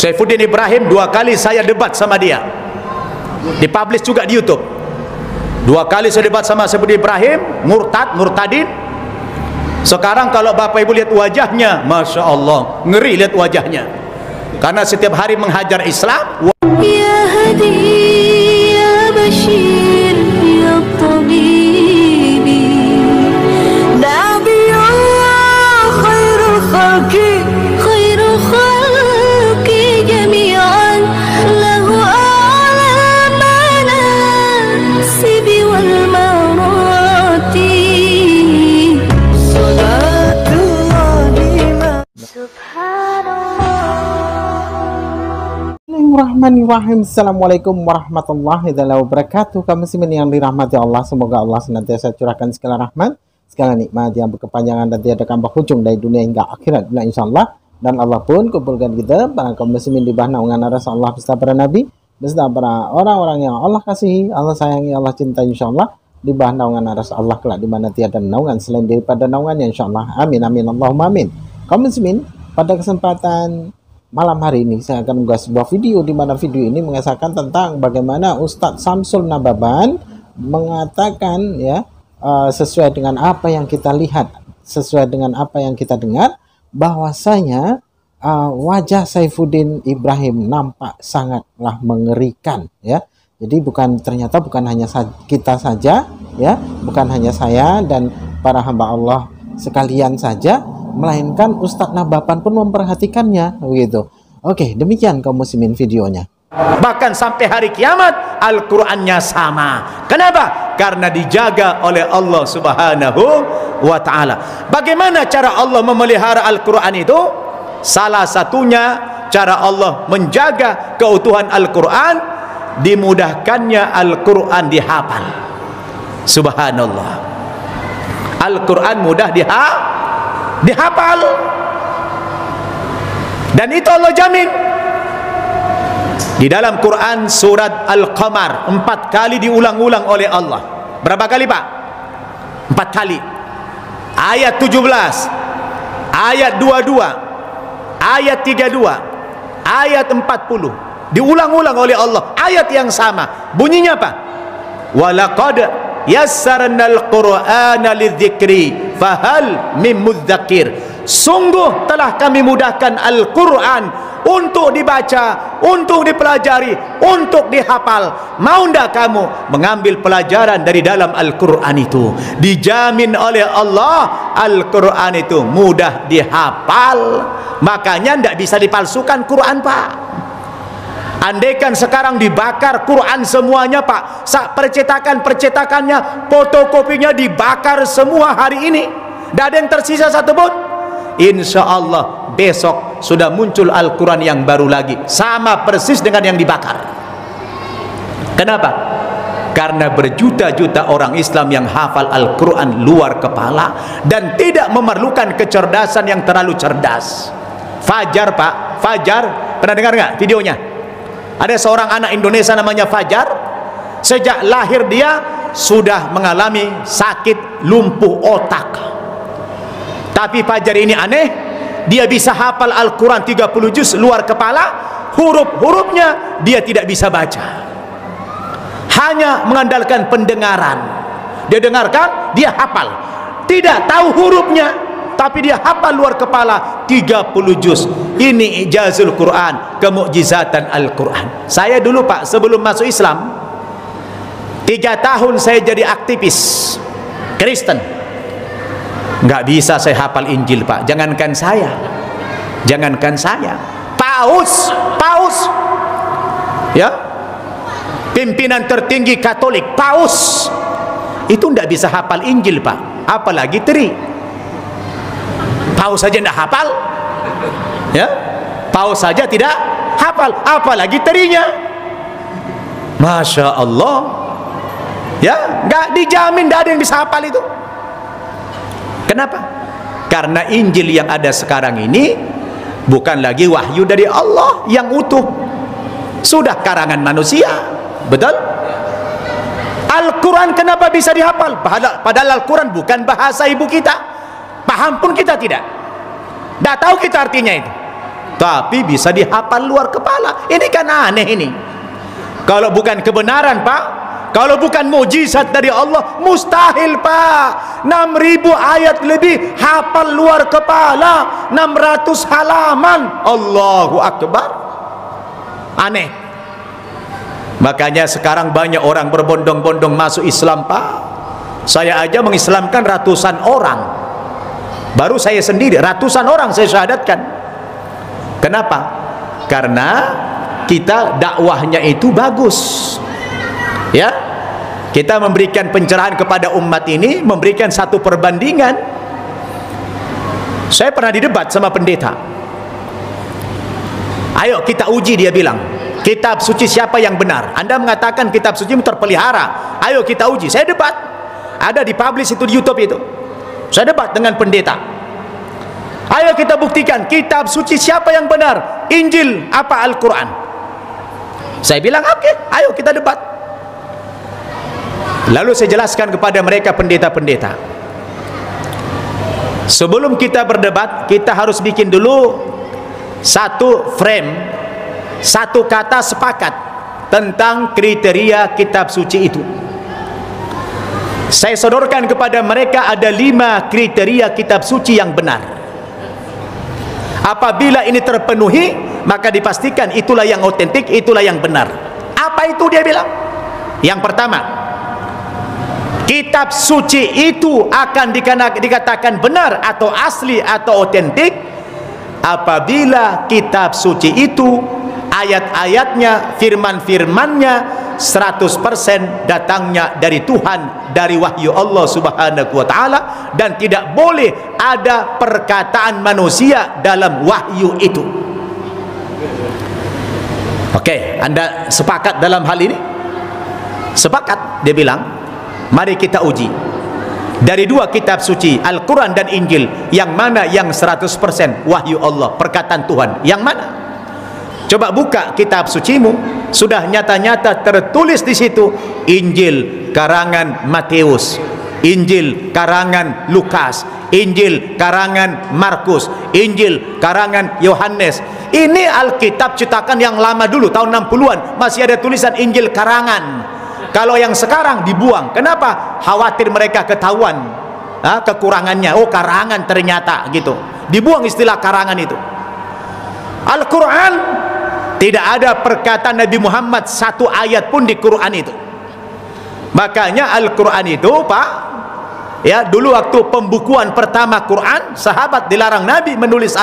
Saifuddin Ibrahim 2 kali saya debat sama dia, dipublish juga di YouTube. 2 kali saya debat sama Saifuddin Ibrahim, murtadin. Sekarang kalau Bapak Ibu lihat wajahnya, Masya Allah, ngeri lihat wajahnya, karena setiap hari menghajar Islam. Ya Hadi, ya Bashir, ya Tabibi, Nabi Allah, khairul khalqi, khairul khalqi jami'an, lahu a'la manasibi wal marati, salatullahi subhanallah. Bismillahirrahmanirrahim. Assalamualaikum warahmatullahi wabarakatuh. Kaum muslimin yang dirahmati Allah, semoga Allah senantiasa curahkan segala rahmat, segala nikmat yang berkepanjangan dan tiada kambah ujung dari dunia hingga akhirat, insyaallah. Dan Allah pun kumpulkan kita para kaum muslimin di bawah naungan arasa Allah beserta para nabi, beserta para orang-orang yang Allah kasihi, Allah sayangi, Allah cintai, insyaallah, di bawah naungan arasa Allah kelak, di mana tiada naungan selain daripada naungannya, insyaallah. Amin amin Allahumma amin. Kaum muslimin, pada kesempatan malam hari ini saya akan mengunggah sebuah video, di mana video ini mengisahkan tentang bagaimana Ustadz Syamsul Nababan mengatakan, ya, sesuai dengan apa yang kita lihat, sesuai dengan apa yang kita dengar, bahwasanya wajah Saifuddin Ibrahim nampak sangatlah mengerikan, ya. Jadi ternyata bukan hanya kita saja, ya, bukan hanya saya dan para hamba Allah sekalian saja, melainkan Ustadz Nababan pun memperhatikannya, begitu. Oke, demikian kaum muslimin videonya. Bahkan sampai hari kiamat Al-Qur'annya sama. Kenapa? Karena dijaga oleh Allah Subhanahu wa ta'ala. Bagaimana cara Allah memelihara Al-Qur'an itu? Salah satunya cara Allah menjaga keutuhan Al-Qur'an, dimudahkannya Al-Qur'an dihafal. Subhanallah, Al-Qur'an mudah dihafal, dan itu Allah jamin. Di dalam Quran surat Al-Qamar 4 kali diulang-ulang oleh Allah. Berapa kali, Pak? 4 kali. Ayat 17, ayat 22, ayat 32, ayat 40, diulang-ulang oleh Allah, ayat yang sama. Bunyinya apa? Walaqad yassarnal Qur'ana lidzikri fahal mim mudzakir. Sungguh telah kami mudahkan Al-Quran untuk dibaca, untuk dipelajari, untuk dihafal. Mau ndak kamu mengambil pelajaran dari dalam Al-Quran itu? Dijamin oleh Allah Al-Quran itu mudah dihafal. Makanya ndak bisa dipalsukan Quran, Pak. Andaikan sekarang dibakar Quran semuanya, Pak, percetakannya, fotokopinya dibakar semua hari ini, tidak ada yang tersisa satupun, insya Allah besok sudah muncul Al-Quran yang baru lagi, sama persis dengan yang dibakar. Kenapa? Karena berjuta-juta orang Islam yang hafal Al-Quran luar kepala dan tidak memerlukan kecerdasan yang terlalu cerdas. Fajar, Pak, Fajar, pernah dengar nggak videonya? Ada seorang anak Indonesia namanya Fajar. Sejak lahir dia sudah mengalami sakit lumpuh otak. Tapi Fajar ini aneh, dia bisa hafal Al-Quran 30 juz luar kepala, huruf-hurufnya dia tidak bisa baca, hanya mengandalkan pendengaran. Dia dengarkan, dia hafal, tidak tahu hurufnya, tapi dia hafal luar kepala 30 juz. Ini ijazul Quran, kemukjizatan Al-Quran. Saya dulu, Pak, sebelum masuk Islam 3 tahun saya jadi aktivis Kristen. Nggak bisa saya hafal Injil, Pak. Jangankan saya, Paus, ya, pimpinan tertinggi Katolik, Paus, itu nggak bisa hafal Injil, Pak, apalagi Tri. Paus saja tidak hafal, ya, Paus saja tidak hafal, apalagi terinya. Masya Allah, ya, nggak dijamin, tidak ada yang bisa hafal itu. Kenapa? Karena Injil yang ada sekarang ini bukan lagi wahyu dari Allah yang utuh, sudah karangan manusia. Betul? Al-Quran kenapa bisa dihafal? Padahal Al-Quran bukan bahasa ibu kita, paham pun kita tidak tahu kita artinya itu. tapi bisa dihafal luar kepala. Ini kan aneh ini. Kalau bukan kebenaran, Pak, kalau bukan mukjizat dari Allah, mustahil, Pak. 6.000 ayat lebih hafal luar kepala, 600 halaman. Allahu Akbar. Aneh. Makanya sekarang banyak orang berbondong-bondong masuk Islam, Pak. Saya aja mengislamkan ratusan orang. Baru saya sendiri ratusan orang saya syahadatkan. Kenapa? Karena kita dakwahnya itu bagus, ya. Kita memberikan pencerahan kepada umat ini, memberikan satu perbandingan. Saya pernah didebat sama pendeta. Ayo kita uji, dia bilang, kitab suci siapa yang benar? Anda mengatakan kitab suci terpelihara, ayo kita uji. Saya debat, ada dipublish itu di YouTube itu. Saya debat dengan pendeta. Ayo kita buktikan kitab suci siapa yang benar, Injil apa Al-Quran? Saya bilang oke, ayo kita debat. Lalu saya jelaskan kepada mereka pendeta-pendeta, sebelum kita berdebat, kita harus bikin dulu satu frame, satu kata sepakat tentang kriteria kitab suci itu. Saya sodorkan kepada mereka ada 5 kriteria kitab suci yang benar. Apabila ini terpenuhi, maka dipastikan itulah yang otentik, itulah yang benar. Apa itu dia bilang? Yang pertama, kitab suci itu akan dikatakan benar atau asli atau otentik apabila kitab suci itu ayat-ayatnya, firman-firmannya 100% datangnya dari Tuhan, dari wahyu Allah Subhanahu wa taala, dan tidak boleh ada perkataan manusia dalam wahyu itu. Oke, Anda sepakat dalam hal ini? Sepakat, dia bilang. Mari kita uji. Dari 2 kitab suci, Al-Quran dan Injil, yang mana yang 100% wahyu Allah, perkataan Tuhan? Yang mana? Coba buka kitab sucimu, sudah nyata-nyata tertulis di situ Injil karangan Matius, Injil karangan Lukas, Injil karangan Markus, Injil karangan Yohanes. Ini Alkitab cetakan yang lama dulu, tahun 60-an, masih ada tulisan Injil karangan. Kalau yang sekarang dibuang. Kenapa? Khawatir mereka ketahuan kekurangannya. Oh, karangan ternyata gitu. Dibuang istilah karangan itu. Al-Quran, tidak ada perkataan Nabi Muhammad satu ayat pun di Quran itu. Makanya Al-Quran itu, Pak, ya, dulu waktu pembukuan pertama Quran, sahabat dilarang Nabi menulis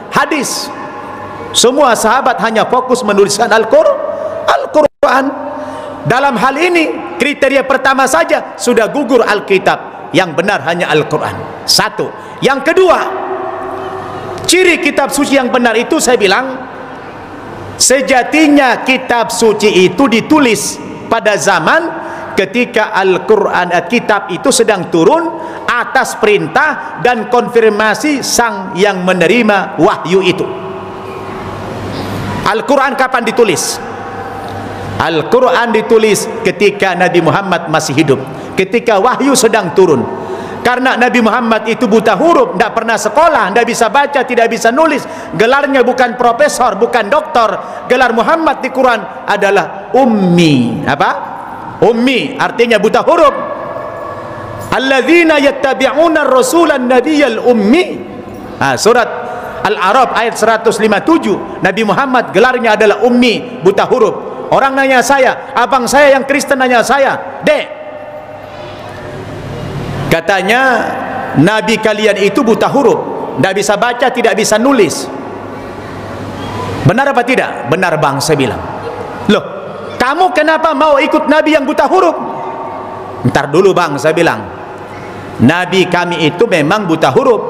hadis. Semua sahabat hanya fokus menuliskan Al-Quran. Dalam hal ini kriteria pertama saja sudah gugur Alkitab. Yang benar hanya Al-Quran. Satu. Yang kedua, ciri kitab suci yang benar itu, saya bilang, sejatinya kitab suci itu ditulis pada zaman ketika Al-Quran, kitab itu sedang turun atas perintah dan konfirmasi sang yang menerima wahyu itu. Al-Quran kapan ditulis? Al-Quran ditulis ketika Nabi Muhammad masih hidup, ketika wahyu sedang turun. Karena Nabi Muhammad itu buta huruf, tidak pernah sekolah, tidak bisa baca, tidak bisa nulis. Gelarnya bukan profesor, bukan doktor. Gelar Muhammad di Quran adalah ummi. Apa? Ummi artinya buta huruf. Alladzina yattabi'una ar-rasulan nabiyyal ummi. Surat Al-A'raf ayat 157. Nabi Muhammad gelarnya adalah ummi, buta huruf. Orang nanya saya, abang saya yang Kristen nanya saya, Dek, katanya Nabi kalian itu buta huruf, tidak bisa baca, tidak bisa nulis. Benar apa tidak? Benar bang, saya bilang. Loh, kamu kenapa mau ikut Nabi yang buta huruf? Ntar dulu bang, saya bilang, Nabi kami itu memang buta huruf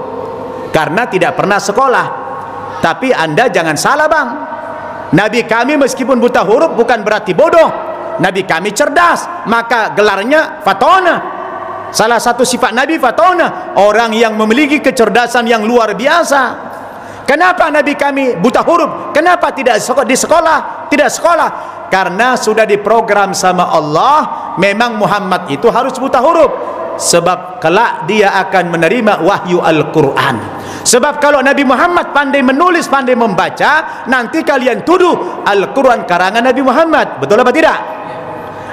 karena tidak pernah sekolah. Tapi Anda jangan salah bang, Nabi kami meskipun buta huruf bukan berarti bodoh. Nabi kami cerdas, maka gelarnya Fatona. Salah satu sifat Nabi Fatona, orang yang memiliki kecerdasan yang luar biasa. Kenapa Nabi kami buta huruf? Kenapa tidak di sekolah? Tidak sekolah karena sudah diprogram sama Allah, memang Muhammad itu harus buta huruf, sebab kelak dia akan menerima wahyu Al-Quran. Sebab kalau Nabi Muhammad pandai menulis, pandai membaca, nanti kalian tuduh Al-Quran karangan Nabi Muhammad. Betul apa tidak?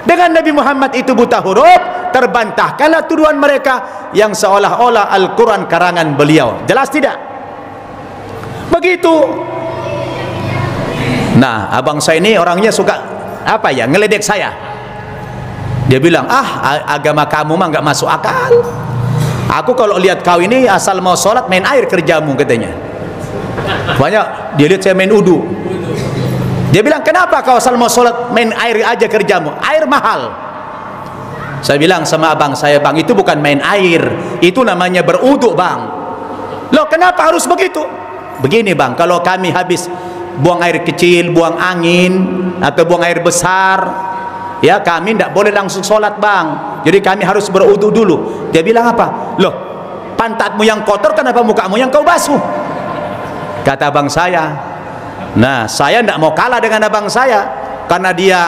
Dengan Nabi Muhammad itu buta huruf, terbantahkanlah tuduhan mereka yang seolah-olah Al-Quran karangan beliau. Jelas tidak? Begitu. Nah, abang saya ini orangnya suka apa ya, ngeledek saya. Dia bilang, agama kamu mah nggak masuk akal. Aku kalau lihat kau ini asal mau sholat main air kerjamu, katanya. Banyak dia lihat saya main udu. Dia bilang, kenapa kau asal mau sholat main air aja kerjamu? Air mahal. Saya bilang sama abang saya, bang, itu bukan main air, itu namanya berudu, bang. Loh, kenapa harus begitu? Begini, bang, kalau kami habis buang air kecil, buang angin atau buang air besar, ya kami tidak boleh langsung sholat, bang. Jadi kami harus berudu dulu. Dia bilang apa? Loh, pantatmu yang kotor, kenapa mukamu yang kau basuh? Kata abang saya. Nah, saya tidak mau kalah dengan abang saya, karena dia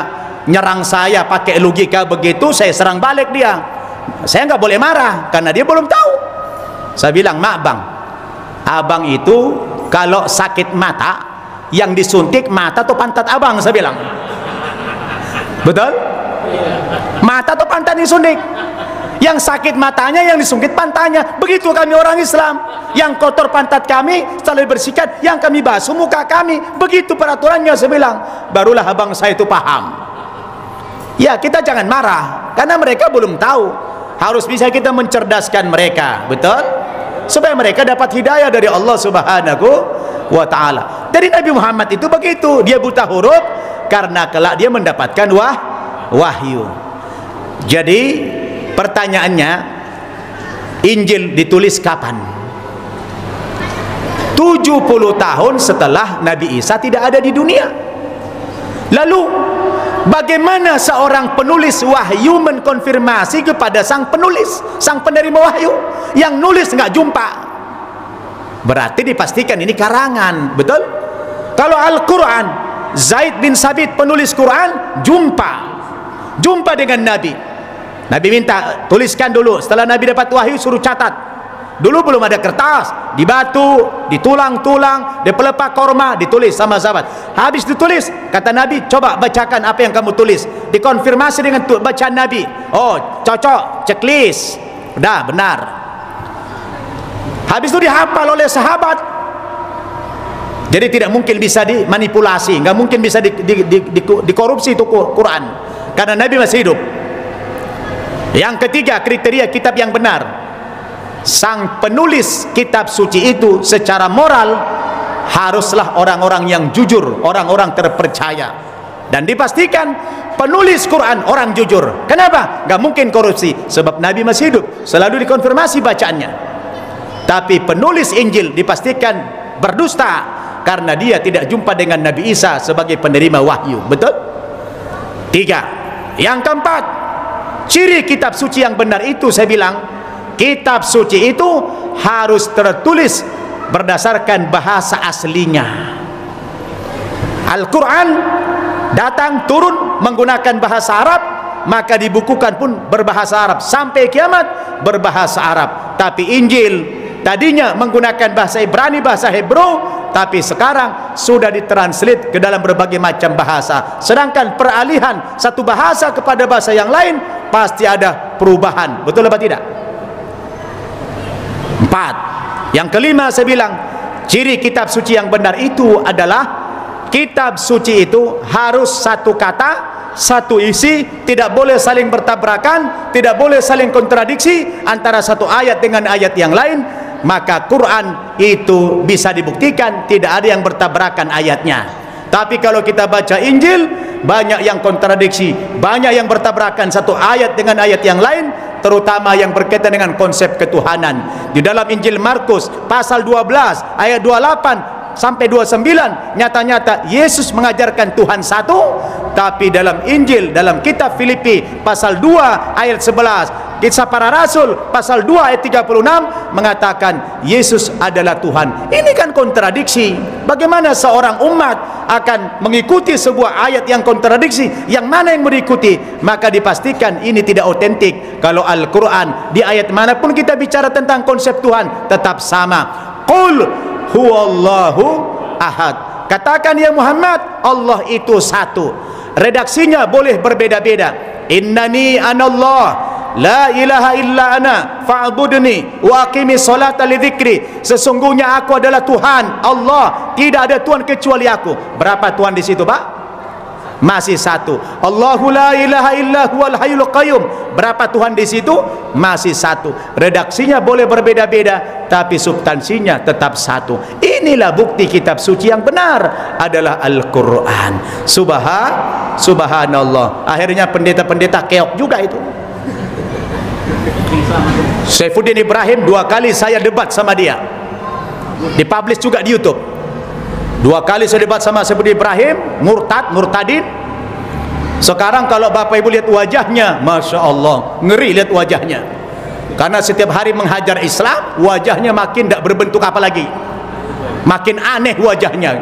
nyerang saya pakai logika begitu, saya serang balik dia. Saya nggak boleh marah karena dia belum tahu. Saya bilang, mak bang, abang itu kalau sakit mata yang disuntik mata atau pantat abang, saya bilang. Betul? Mata atau pantat disuntik? Yang sakit matanya, yang disuntik pantatnya. Begitu kami orang Islam. Yang kotor pantat kami setelah dibersihkan, yang kami basuh muka kami. Begitu peraturannya, saya bilang. Barulah abang saya itu paham. Ya, kita jangan marah karena mereka belum tahu. Harus bisa kita mencerdaskan mereka, betul? Supaya mereka dapat hidayah dari Allah Subhanahu wa ta'ala. Dari Nabi Muhammad itu begitu, dia buta huruf karena kelak dia mendapatkan wahyu. Jadi pertanyaannya, Injil ditulis kapan? 70 tahun setelah Nabi Isa tidak ada di dunia. Lalu bagaimana seorang penulis wahyu mengkonfirmasi kepada sang penulis, sang penerima wahyu? Yang nulis nggak jumpa, berarti dipastikan ini karangan, betul? Kalau Al-Quran, Zaid bin Sabit penulis Quran jumpa dengan Nabi. Nabi minta tuliskan dulu. Setelah Nabi dapat wahyu, suruh catat. Dulu belum ada kertas, di batu, di tulang-tulang, di pelepah korma, ditulis sama sahabat. Habis ditulis, kata Nabi, coba bacakan apa yang kamu tulis. Dikonfirmasi dengan bacaan Nabi. Oh, cocok, checklist, udah benar. Habis itu dihafal oleh sahabat. Jadi tidak mungkin bisa dimanipulasi, nggak mungkin bisa dikorupsi itu Quran, karena Nabi masih hidup. Yang ketiga, kriteria kitab yang benar. Sang penulis kitab suci itu secara moral haruslah orang-orang yang jujur, orang-orang terpercaya, dan dipastikan penulis Quran orang jujur. Kenapa? Gak mungkin korupsi, sebab Nabi masih hidup, selalu dikonfirmasi bacaannya. Tapi penulis Injil dipastikan berdusta karena dia tidak jumpa dengan Nabi Isa sebagai penerima wahyu, betul? Tiga. Yang keempat, ciri kitab suci yang benar itu, saya bilang, kitab suci itu harus tertulis berdasarkan bahasa aslinya. Al-Quran datang turun menggunakan bahasa Arab, maka dibukukan pun berbahasa Arab sampai kiamat berbahasa Arab. Tapi Injil tadinya menggunakan bahasa Ibrani, bahasa Hebrew, tapi sekarang sudah ditranslate ke dalam berbagai macam bahasa. Sedangkan peralihan satu bahasa kepada bahasa yang lain pasti ada perubahan, betul apa tidak? 4. Yang kelima, saya bilang, ciri kitab suci yang benar itu adalah kitab suci itu harus satu kata, satu isi, tidak boleh saling bertabrakan, tidak boleh saling kontradiksi antara satu ayat dengan ayat yang lain. Maka Quran itu bisa dibuktikan tidak ada yang bertabrakan ayatnya. Tapi kalau kita baca Injil, banyak yang kontradiksi, banyak yang bertabrakan satu ayat dengan ayat yang lain, terutama yang berkaitan dengan konsep ketuhanan. Di dalam Injil Markus pasal 12 ayat 28 sampai 29, nyata-nyata Yesus mengajarkan Tuhan satu. Tapi dalam Injil, dalam kitab Filipi pasal 2 ayat 11, Kisah Para Rasul pasal 2 ayat 36 mengatakan Yesus adalah Tuhan. Ini kan kontradiksi. Bagaimana seorang umat akan mengikuti sebuah ayat yang kontradiksi? Yang mana yang mengikuti? Maka dipastikan ini tidak otentik. Kalau Al-Quran di ayat manapun kita bicara tentang konsep Tuhan tetap sama. Qul huwallahu ahad. Katakan ya Muhammad, Allah itu satu. Redaksinya boleh berbeda-beda. Innani anallah, la ilaha illa ana fa'budni wa aqimi salata li dzikri. Sesungguhnya aku adalah Tuhan Allah, tidak ada Tuhan kecuali aku. Berapa Tuhan di situ, Pak? Masih satu. Allahu la ilaha illa huwal hayyul qayyum. Berapa Tuhan di situ? Masih satu. Redaksinya boleh berbeda-beda, tapi substansinya tetap satu. Inilah bukti kitab suci yang benar adalah Al-Quran. Subhanallah. Akhirnya pendeta-pendeta keok juga itu. Saifuddin Ibrahim 2 kali saya debat sama dia, dipublish juga di YouTube. 2 kali saya debat sama Saifuddin Ibrahim, murtadin. Sekarang kalau Bapak Ibu lihat wajahnya, Masya Allah, ngeri lihat wajahnya. Karena setiap hari menghajar Islam, wajahnya makin tidak berbentuk apa lagi, makin aneh wajahnya.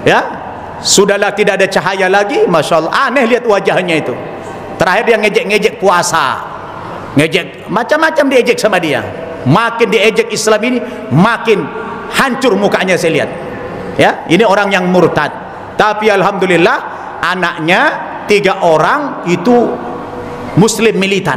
Ya, sudahlah tidak ada cahaya lagi, Masya Allah, aneh lihat wajahnya itu. Terakhir dia ngejek-ngejek puasa, ngejek macam-macam, diejek sama dia. Makin diejek Islam ini, makin hancur mukanya saya lihat. Ya, ini orang yang murtad. Tapi alhamdulillah anaknya 3 orang itu muslim militan.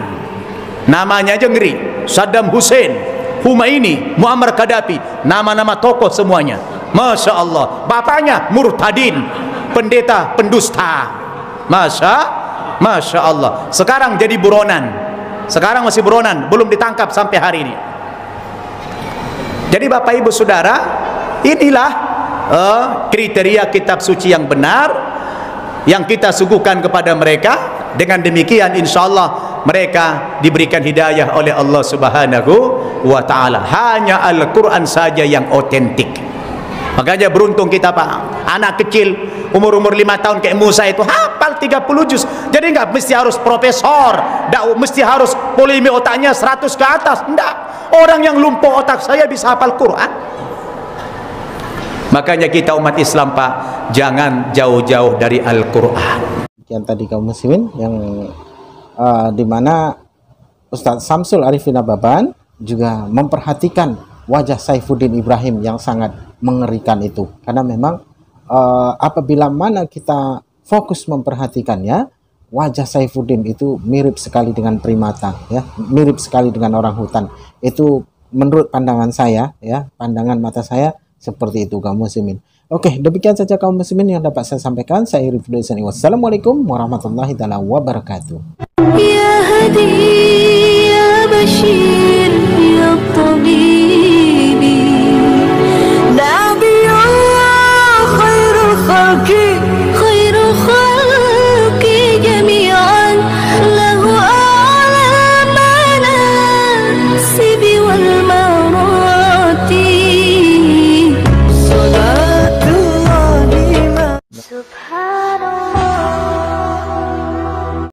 Namanya aja ngeri. Saddam Hussein, Humaini, Muammar Gaddafi, nama-nama tokoh semuanya. Masya Allah. Bapaknya murtadin, pendeta pendusta. Masya Allah. Sekarang jadi buronan. Sekarang masih buronan, belum ditangkap sampai hari ini. Jadi Bapak Ibu Saudara, inilah kriteria kitab suci yang benar yang kita suguhkan kepada mereka. Dengan demikian insyaallah mereka diberikan hidayah oleh Allah Subhanahu wa ta'ala. Hanya Al-Quran saja yang otentik. Makanya beruntung kita, Pak. Anak kecil umur-umur 5 tahun kayak Musa itu hafal 30 juz. Jadi enggak mesti harus profesor, enggak mesti harus polimi otaknya 100 ke atas. Enggak. Orang yang lumpuh otak saya bisa hafal Quran. Makanya kita umat Islam, Pak, jangan jauh-jauh dari Al-Quran. Yang tadi kaum muslimin yang dimana Ustadz Samsul Arifin Ababan juga memperhatikan wajah Saifuddin Ibrahim yang sangat mengerikan itu. Karena memang apabila mana kita fokus memperhatikannya, wajah Saifuddin itu mirip sekali dengan primata, ya, mirip sekali dengan orang hutan. Itu menurut pandangan saya, ya, pandangan mata saya seperti itu kaum muslimin. Oke, demikian saja kaum muslimin yang dapat saya sampaikan. Saya Rifdul Isani. Wassalamualaikum warahmatullahi wabarakatuh. Ya Hadi, ya Bashir, ya Tabibi, Nabi Allah khairul khalqi.